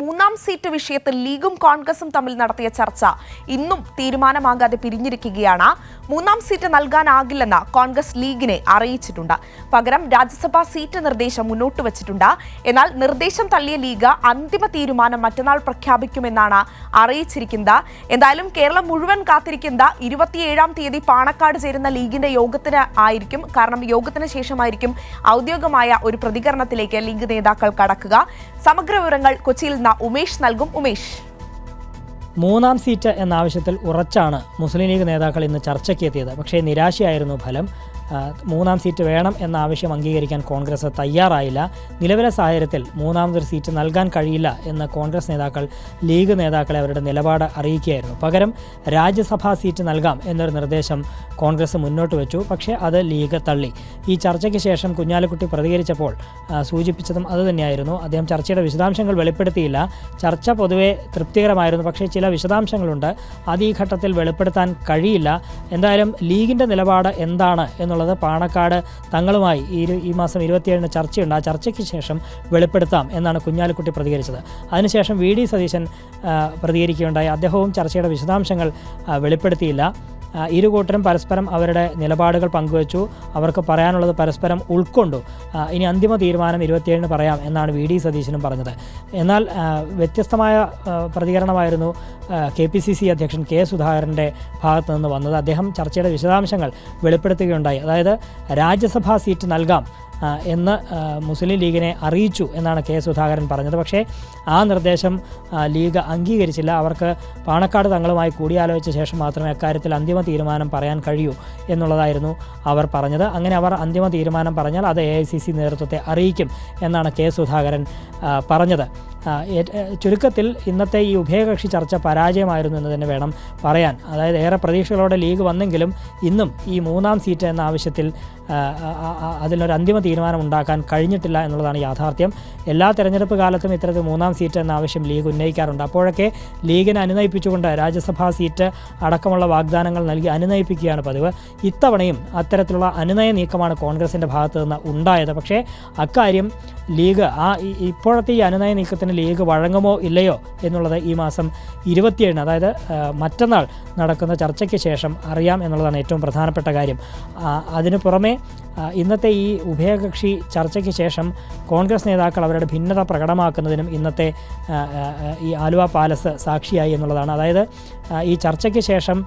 മൂന്നാം സീറ്റ് വിഷയത്തിൽ ലീഗും കോൺഗ്രസും തമ്മിൽ നടത്തിയ ചർച്ച ഇന്നും തീരുമാനമാകാതെ പിരിഞ്ഞിരിക്കുകയാണ്. മൂന്നാം സീറ്റ് നൽകാനാകില്ലെന്ന് കോൺഗ്രസ് ലീഗിനെ അറിയിച്ചിട്ടുണ്ട്. പകരം രാജ്യസഭാ സീറ്റ് നിർദ്ദേശം മുന്നോട്ട് വച്ചിട്ടുണ്ട്. എന്നാൽ നിർദ്ദേശം തള്ളിയ ലീഗ് അന്തിമ തീരുമാനം മറ്റന്നാൾ പ്രഖ്യാപിക്കുമെന്നാണ് അറിയിച്ചിരിക്കുന്നത്. എന്തായാലും കേരളം മുഴുവൻ കാത്തിരിക്കുന്ന 27-ാം തീയതി പാണക്കാട് ചേരുന്ന ലീഗിന്റെ യോഗത്തിന് ആയിരിക്കും. കാരണം യോഗത്തിന് ശേഷമായിരിക്കും ഔദ്യോഗികമായ ഒരു പ്രതികരണത്തിലേക്ക് ലീഗ് നേതാക്കൾ കടക്കുക. സമഗ്ര വിവരങ്ങൾ കൊച്ചിയിൽ ഉമേഷ് നൽകും. ഉമേഷ്, മൂന്നാം സീറ്റ് എന്ന ആവശ്യത്തിൽ ഉറച്ചാണ് മുസ്ലിം ലീഗ് നേതാക്കൾ ഇന്ന് ചർച്ചയ്ക്ക് എത്തിയത്. പക്ഷേ നിരാശയായിരുന്നു ഫലം. മൂന്നാം സീറ്റ് വേണം എന്ന ആവശ്യം അംഗീകരിക്കാൻ കോൺഗ്രസ് തയ്യാറായില്ല. നിലവിലെ സാഹചര്യത്തിൽ മൂന്നാമതൊരു സീറ്റ് നൽകാൻ കഴിയില്ല എന്ന് കോൺഗ്രസ് നേതാക്കൾ ലീഗ് നേതാക്കളെ അവരുടെ നിലപാട് അറിയിക്കുകയായിരുന്നു. പകരം രാജ്യസഭാ സീറ്റ് നൽകാം എന്നൊരു നിർദ്ദേശം കോൺഗ്രസ് മുന്നോട്ട് വെച്ചു. പക്ഷേ അത് ലീഗ് തള്ളി. ഈ ചർച്ചയ്ക്ക് ശേഷം കുഞ്ഞാലിക്കുട്ടി പ്രതികരിച്ചപ്പോൾ സൂചിപ്പിച്ചതും അതുതന്നെയായിരുന്നു. അദ്ദേഹം ചർച്ചയുടെ വിശദാംശങ്ങൾ വെളിപ്പെടുത്തിയില്ല. ചർച്ച പൊതുവെ തൃപ്തികരമായിരുന്നു. പക്ഷേ ചില വിശദാംശങ്ങളുണ്ട്, അത് ഈ ഘട്ടത്തിൽ വെളിപ്പെടുത്താൻ കഴിയില്ല. എന്തായാലും ലീഗിൻ്റെ നിലപാട് എന്താണ് എന്നുള്ളത് പാണക്കാട് തങ്ങളുമായി ഈ മാസം 27-ന് ചർച്ചയുണ്ട്. ആ ചർച്ചയ്ക്ക് ശേഷം വെളിപ്പെടുത്താം എന്നാണ് കുഞ്ഞാലിക്കുട്ടി പ്രതികരിച്ചത്. അതിനുശേഷം വി ഡി സതീശൻ പ്രതികരിക്കുകയുണ്ടായി. അദ്ദേഹവും ചർച്ചയുടെ വിശദാംശങ്ങൾ വെളിപ്പെടുത്തിയില്ല. ഇരു കൂട്ടരും പരസ്പരം അവരുടെ നിലപാടുകൾ പങ്കുവച്ചു. അവർക്ക് പറയാനുള്ളത് പരസ്പരം ഉൾക്കൊണ്ടു. ഇനി അന്തിമ തീരുമാനം 27-ന് പറയാം എന്നാണ് വി ഡി സതീശനും പറഞ്ഞത്. എന്നാൽ വ്യത്യസ്തമായ പ്രതികരണമായിരുന്നു KPCC അധ്യക്ഷൻ കെ സുധാകരൻ്റെ ഭാഗത്തു നിന്ന് വന്നത്. അദ്ദേഹം ചർച്ചയുടെ വിശദാംശങ്ങൾ വെളിപ്പെടുത്തുകയുണ്ടായി. അതായത് രാജ്യസഭാ സീറ്റ് നൽകാം എന്ന് മുസ്ലിം ലീഗിനെ അറിയിച്ചു എന്നാണ് കെ സുധാകരൻ പറഞ്ഞത്. പക്ഷേ ആ നിർദ്ദേശം ലീഗ് അംഗീകരിച്ചില്ല. അവർക്ക് പാണക്കാട് തങ്ങളുമായി കൂടിയാലോചിച്ച ശേഷം മാത്രമേ അക്കാര്യത്തിൽ അന്തിമ തീരുമാനം പറയാൻ കഴിയൂ എന്നുള്ളതായിരുന്നു അവർ പറഞ്ഞത്. അങ്ങനെ അവർ അന്തിമ തീരുമാനം പറഞ്ഞാൽ അത് AICC നേതൃത്വത്തെ അറിയിക്കും എന്നാണ് കെ സുധാകരൻ പറഞ്ഞത്. ചുരുക്കത്തിൽ ഇന്നത്തെ ഈ ഉഭയകക്ഷി ചർച്ച പരാജയമായിരുന്നു എന്ന് തന്നെ വേണം പറയാൻ. അതായത് ഏറെ പ്രതീക്ഷകളോടെ ലീഗ് വന്നെങ്കിലും ഇന്നും ഈ മൂന്നാം സീറ്റ് എന്ന ആവശ്യത്തിൽ അതിലൊരു അന്തിമ തീരുമാനം ഉണ്ടാക്കാൻ കഴിഞ്ഞിട്ടില്ല എന്നുള്ളതാണ് യാഥാർത്ഥ്യം. എല്ലാ തെരഞ്ഞെടുപ്പ് കാലത്തും ഇത്തരത്തിൽ മൂന്നാം സീറ്റ് എന്ന ആവശ്യം ലീഗ് ഉന്നയിക്കാറുണ്ട്. അപ്പോഴൊക്കെ ലീഗിനെ അനുനയിപ്പിച്ചുകൊണ്ട് രാജ്യസഭാ സീറ്റ് അടക്കമുള്ള വാഗ്ദാനങ്ങൾ നൽകി അനുനയിപ്പിക്കുകയാണ് പതിവ്. ഇത്തവണയും അത്തരത്തിലുള്ള അനുനയ നീക്കമാണ് കോൺഗ്രസിൻ്റെ ഭാഗത്തു നിന്ന് ഉണ്ടായത്. പക്ഷേ അക്കാര്യം ലീഗ് ഇപ്പോഴത്തെ ഈ അനുനയ നീക്കത്തിന് ലീഗ് വഴങ്ങുമോ ഇല്ലയോ എന്നുള്ളത് ഈ മാസം 27-ന്, അതായത് മറ്റന്നാൾ നടക്കുന്ന ചർച്ചയ്ക്ക് ശേഷം അറിയാം എന്നുള്ളതാണ് ഏറ്റവും പ്രധാനപ്പെട്ട കാര്യം. അതിനു പുറമെ ഇന്നത്തെ ഈ ഉഭയകക്ഷി ചർച്ചയ്ക്ക് ശേഷം കോൺഗ്രസ് നേതാക്കൾ അവരുടെ ഭിന്നത പ്രകടമാക്കുന്നതിനും ഇന്നത്തെ ഈ ആലുവ പാലസ് സാക്ഷിയായി എന്നുള്ളതാണ്. അതായത് ഈ ചർച്ചയ്ക്ക് ശേഷം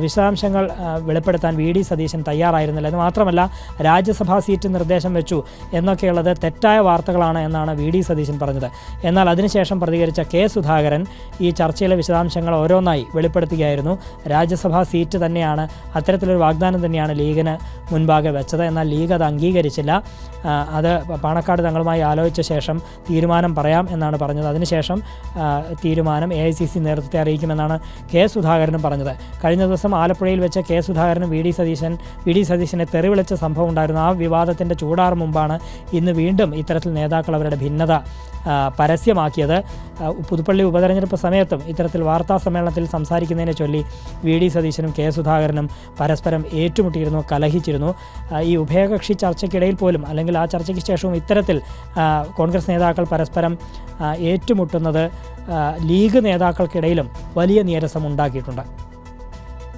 വിശദാംശങ്ങൾ വെളിപ്പെടുത്താൻ വി ഡി സതീശൻ തയ്യാറായിരുന്നില്ല. എന്ന് മാത്രമല്ല രാജ്യസഭാ സീറ്റ് നിർദ്ദേശം വെച്ചു എന്നൊക്കെയുള്ളത് തെറ്റായ വാർത്തകളാണ് എന്നാണ് വി ഡി സതീശൻ പറഞ്ഞത്. എന്നാൽ അതിനുശേഷം പ്രതികരിച്ച കെ സുധാകരൻ ഈ ചർച്ചയിലെ വിശദാംശങ്ങൾ ഓരോന്നായി വെളിപ്പെടുത്തുകയായിരുന്നു. രാജ്യസഭാ സീറ്റ് തന്നെയാണ്, അത്തരത്തിലൊരു വാഗ്ദാനം തന്നെയാണ് ലീഗിന് മുൻപാകെ വെച്ചത്. എന്നാൽ ലീഗ് അത് അംഗീകരിച്ചില്ല. അത് പാണക്കാട് തങ്ങളുമായി ആലോചിച്ച ശേഷം തീരുമാനം പറയാം എന്നാണ് പറഞ്ഞത്. അതിനുശേഷം തീരുമാനം AICC നേതൃത്വത്തെ അറിയിക്കുമെന്നാണ് കെ സുധാകരനും പറഞ്ഞത്. കഴിഞ്ഞ ദിവസം ആലപ്പുഴയിൽ വെച്ച് കെ സുധാകരനും വി ഡി സതീശനെ തെറിവിളിച്ച സംഭവം ഉണ്ടായിരുന്നു. ആ വിവാദത്തിൻ്റെ ചൂടാറ് മുമ്പാണ് ഇന്ന് വീണ്ടും ഇത്തരത്തിൽ നേതാക്കൾ അവരുടെ ഭിന്നത പരസ്യമാക്കിയത്. പുതുപ്പള്ളി ഉപതെരഞ്ഞെടുപ്പ് സമയത്തും ഇത്തരത്തിൽ വാർത്താ സമ്മേളനത്തിൽ സംസാരിക്കുന്നതിനെ ചൊല്ലി വി ഡി സതീശനും കെ സുധാകരനും പരസ്പരം ഏറ്റുമുട്ടിയിരുന്നു, കലഹിച്ചിരുന്നു. ഈ ഉഭയകക്ഷി ചർച്ചയ്ക്കിടയിൽ പോലും, അല്ലെങ്കിൽ ആ ചർച്ചയ്ക്ക് ശേഷവും ഇത്തരത്തിൽ കോൺഗ്രസ് നേതാക്കൾ പരസ്പരം ഏറ്റുമുട്ടുന്നത് ലീഗ് നേതാക്കൾക്കിടയിലും വലിയ നീരസം ഉണ്ടാക്കിയിട്ടുണ്ട്.